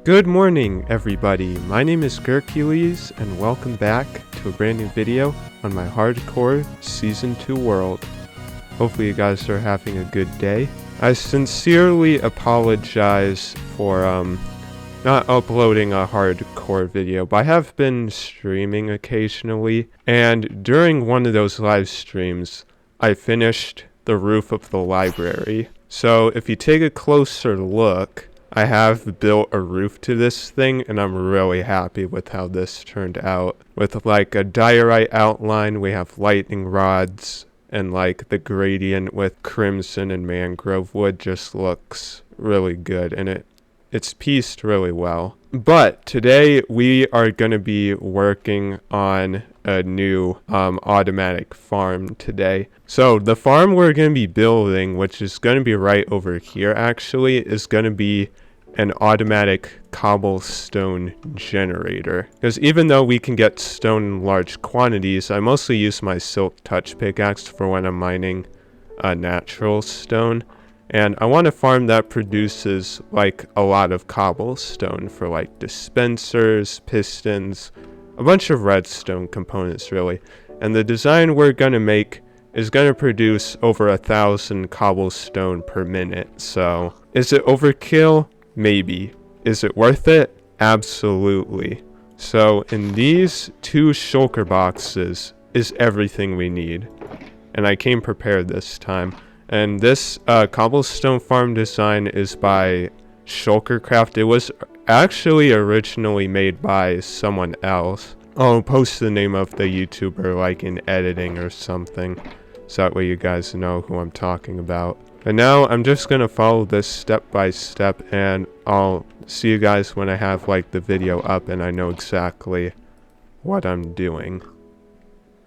Good morning, everybody. My name is Hercules, and welcome back to a brand new video on my Hardcore Season 2 world. Hopefully you guys are having a good day. I sincerely apologize for not uploading a hardcore video, but I have been streaming occasionally, and during one of those live streams, I finished the roof of the library. So if you take a closer look, I have built a roof to this thing, and I'm really happy with how this turned out. With like a diorite outline, we have lightning rods, and like the gradient with crimson and mangrove wood just looks really good, and it's pieced really well. But today we are going to be working on a new automatic farm today. So the farm we're going to be building, which is going to be right over here actually, is going to be an automatic cobblestone generator. Because even though we can get stone in large quantities, I mostly use my silk touch pickaxe for when I'm mining natural stone. And I want a farm that produces like a lot of cobblestone for like dispensers, pistons, a bunch of redstone components really. And the design we're going to make is going to produce over 1,000 cobblestone per minute. So is it overkill? Maybe. Is it worth it? Absolutely. So in these two shulker boxes is everything we need. And I came prepared this time. And this cobblestone farm design is by Shulkercraft. It was actually originally made by someone else. I'll post the name of the YouTuber like in editing or something, so that way you guys know who I'm talking about. But now I'm just going to follow this step by step, and I'll see you guys when I have like the video up and I know exactly what I'm doing.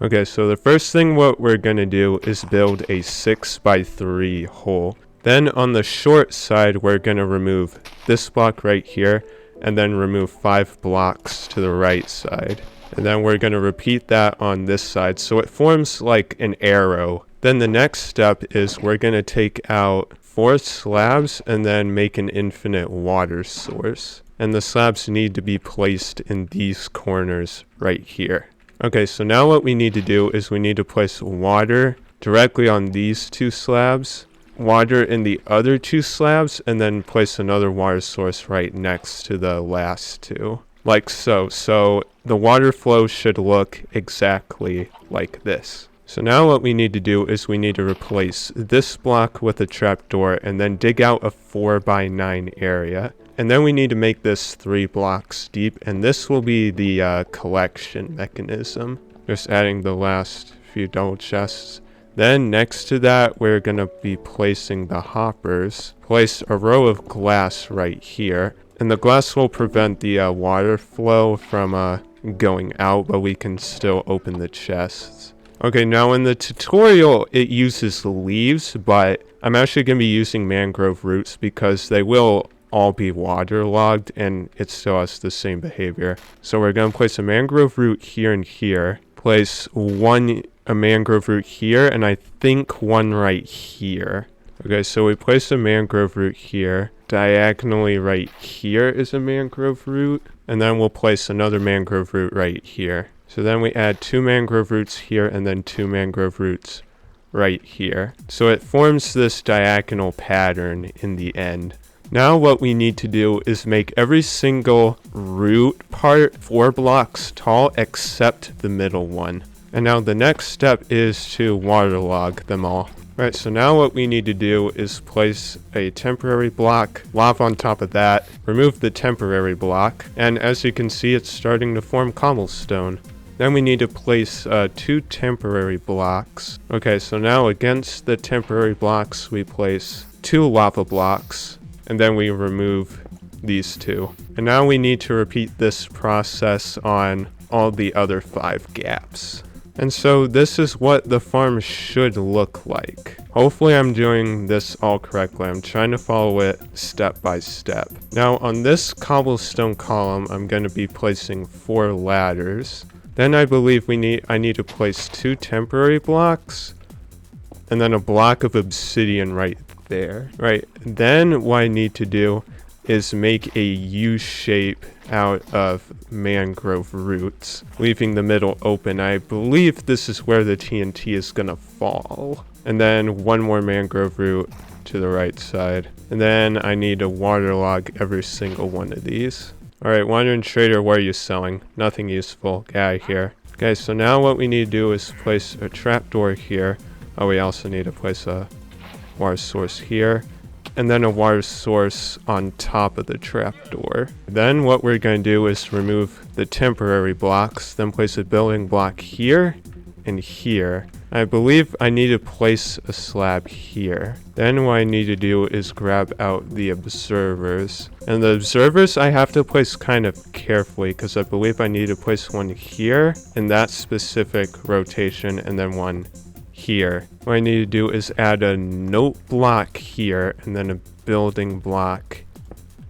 Okay, so the first thing what we're going to do is build a 6x3 hole. Then on the short side, we're going to remove this block right here, and then remove 5 blocks to the right side. And then we're going to repeat that on this side, so it forms like an arrow. Then the next step is we're going to take out 4 slabs and then make an infinite water source. And the slabs need to be placed in these corners right here. Okay, so now what we need to do is we need to place water directly on these 2 slabs, water in the other 2 slabs, and then place another water source right next to the last 2. Like so. So the water flow should look exactly like this. So now what we need to do is we need to replace this block with a trapdoor and then dig out a 4x9 area. And then we need to make this 3 blocks deep, and this will be the collection mechanism. Just adding the last few double chests. Then next to that, we're going to be placing the hoppers. Place a row of glass right here. And the glass will prevent the water flow from going out, but we can still open the chests. Okay, now in the tutorial, it uses leaves, but I'm actually going to be using mangrove roots because they will all be waterlogged and it still has the same behavior. So we're going to place a mangrove root here and here. Place a mangrove root here, and I think one right here. Okay, so we place a mangrove root here. Diagonally right here is a mangrove root, and then we'll place another mangrove root right here. So then we add 2 mangrove roots here and then 2 mangrove roots right here. So it forms this diagonal pattern in the end. Now what we need to do is make every single root part 4 blocks tall except the middle one. And now the next step is to waterlog them all. Right, so now what we need to do is place a temporary block, lava on top of that, remove the temporary block, and as you can see, it's starting to form cobblestone. Then we need to place 2 temporary blocks. Okay, so now against the temporary blocks, we place 2 lava blocks, and then we remove these 2. And now we need to repeat this process on all the other 5 gaps. And so this is what the farm should look like. Hopefully I'm doing this all correctly. I'm trying to follow it step by step. Now on this cobblestone column, I'm going to be placing 4 ladders. Then I believe I need to place 2 temporary blocks and then a block of obsidian right there. Right, then what I need to do is make a U shape out of mangrove roots, leaving the middle open. I believe this is where the TNT is gonna fall. And then one more mangrove root to the right side. And then I need to waterlog every single one of these. Alright, wandering trader, what are you selling? Nothing useful. Guy here. Okay, so now what we need to do is place a trapdoor here. Oh, we also need to place a water source here. And then a water source on top of the trapdoor. Then what we're going to do is remove the temporary blocks, then place a building block here and here. I believe I need to place a slab here. Then what I need to do is grab out the observers. And the observers I have to place kind of carefully because I believe I need to place one here in that specific rotation and then one here. What I need to do is add a note block here and then a building block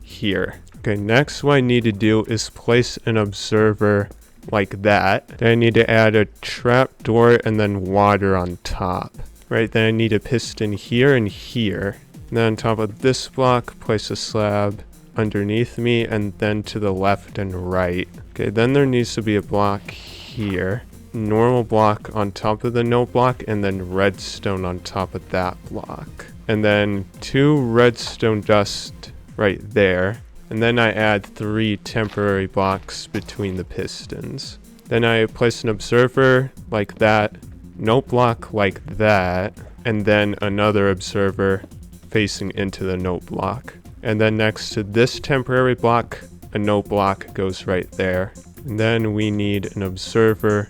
here. Okay, next what I need to do is place an observer like that. Then I need to add a trapdoor and then water on top. Right, then I need a piston here and here. And then on top of this block, place a slab underneath me and then to the left and right. Okay, then there needs to be a block here. Normal block on top of the note block and then redstone on top of that block. And then 2 redstone dust right there. And then I add 3 temporary blocks between the pistons. Then I place an observer like that, note block like that, and then another observer facing into the note block. And then next to this temporary block, a note block goes right there. And then we need an observer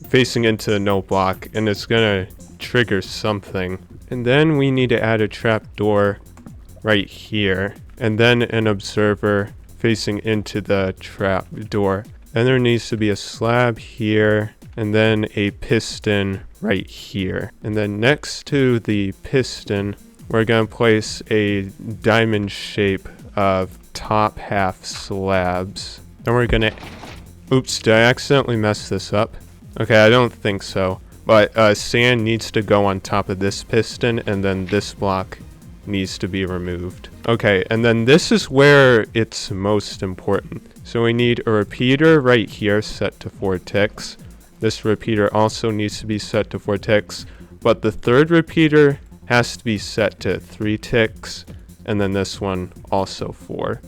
facing into the note block, and it's gonna trigger something. And then we need to add a trapdoor right here, and then an observer facing into the trap door. Then there needs to be a slab here, and then a piston right here. And then next to the piston, we're gonna place a diamond shape of top half slabs. Then we're gonna, oops, did I accidentally mess this up? Okay, I don't think so. But sand needs to go on top of this piston, and then this block needs to be removed. Okay, and then this is where it's most important. So we need a repeater right here set to 4 ticks. This repeater also needs to be set to 4 ticks, but the third repeater has to be set to 3 ticks, and then this one also 4.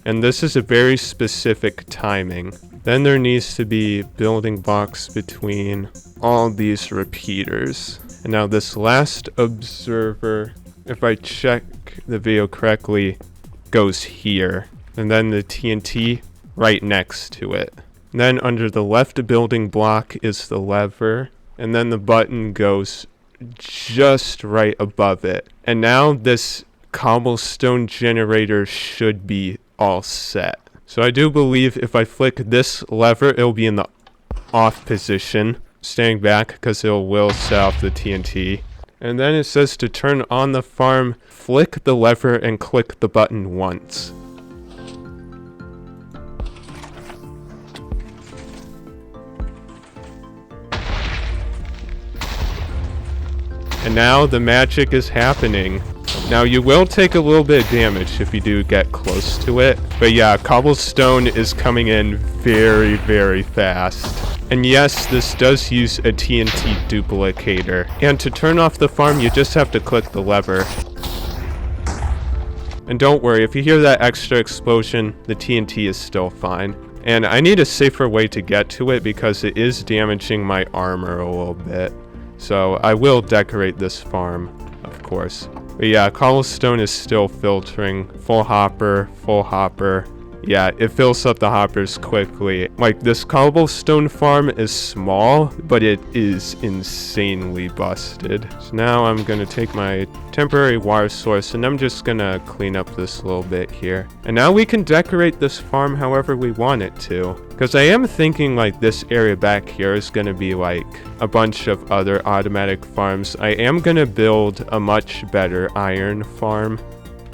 And this is a very specific timing. Then there needs to be building blocks between all these repeaters. And now this last observer, if I check the video correctly, goes here. And then the TNT right next to it. And then under the left building block is the lever. And then the button goes just right above it. And now this cobblestone generator should be all set. So I do believe if I flick this lever, it'll be in the off position, staying back because it will set off the TNT. And then it says to turn on the farm, flick the lever and click the button once. And now the magic is happening. Now you will take a little bit of damage if you do get close to it. But yeah, cobblestone is coming in very, very fast. And yes, this does use a TNT duplicator. And to turn off the farm, you just have to click the lever. And don't worry, if you hear that extra explosion, the TNT is still fine. And I need a safer way to get to it because it is damaging my armor a little bit. So I will decorate this farm, of course. But yeah, cobblestone is still filtering. Full hopper, full hopper. Yeah, it fills up the hoppers quickly. Like, this cobblestone farm is small, but it is insanely busted. So now I'm gonna take my temporary water source and I'm just gonna clean up this little bit here. And now we can decorate this farm however we want it to. Because I am thinking like this area back here is gonna be like a bunch of other automatic farms. I am gonna build a much better iron farm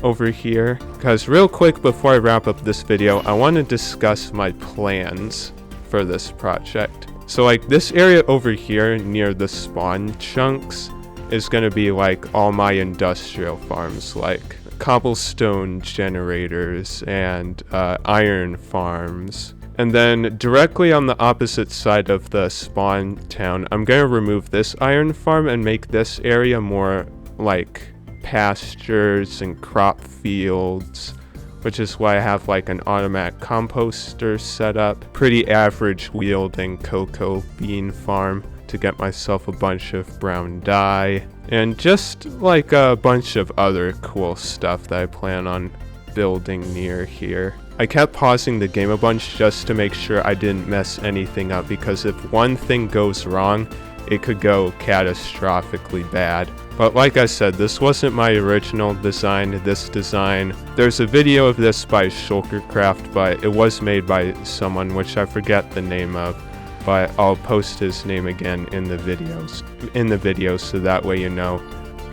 over here, because real quick before I wrap up this video, I want to discuss my plans for this project. So like this area over here near the spawn chunks is going to be like all my industrial farms. Like cobblestone generators and iron farms. And then directly on the opposite side of the spawn town, I'm going to remove this iron farm and make this area more like pastures and crop fields, which is why I have like an automatic composter set up. Pretty average wielding cocoa bean farm to get myself a bunch of brown dye, and just like a bunch of other cool stuff that I plan on building near here. I kept pausing the game a bunch just to make sure I didn't mess anything up, because if one thing goes wrong, it could go catastrophically bad. But like I said, this wasn't my original design, this design. There's a video of this by Shulkercraft, but it was made by someone which I forget the name of. But I'll post his name again in the videos so that way you know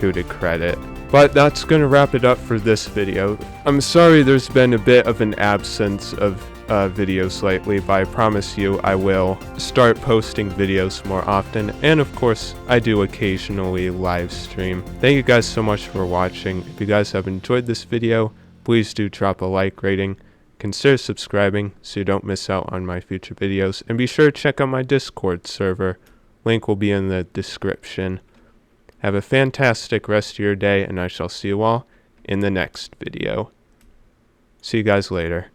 who to credit. But that's gonna wrap it up for this video. I'm sorry there's been a bit of an absence of videos lately, but I promise you I will start posting videos more often, and of course I do occasionally live stream. Thank you guys so much for watching. If you guys have enjoyed this video, please do drop a like rating. Consider subscribing so you don't miss out on my future videos, and be sure to check out my Discord server. Link will be in the description. Have a fantastic rest of your day, and I shall see you all in the next video. See you guys later.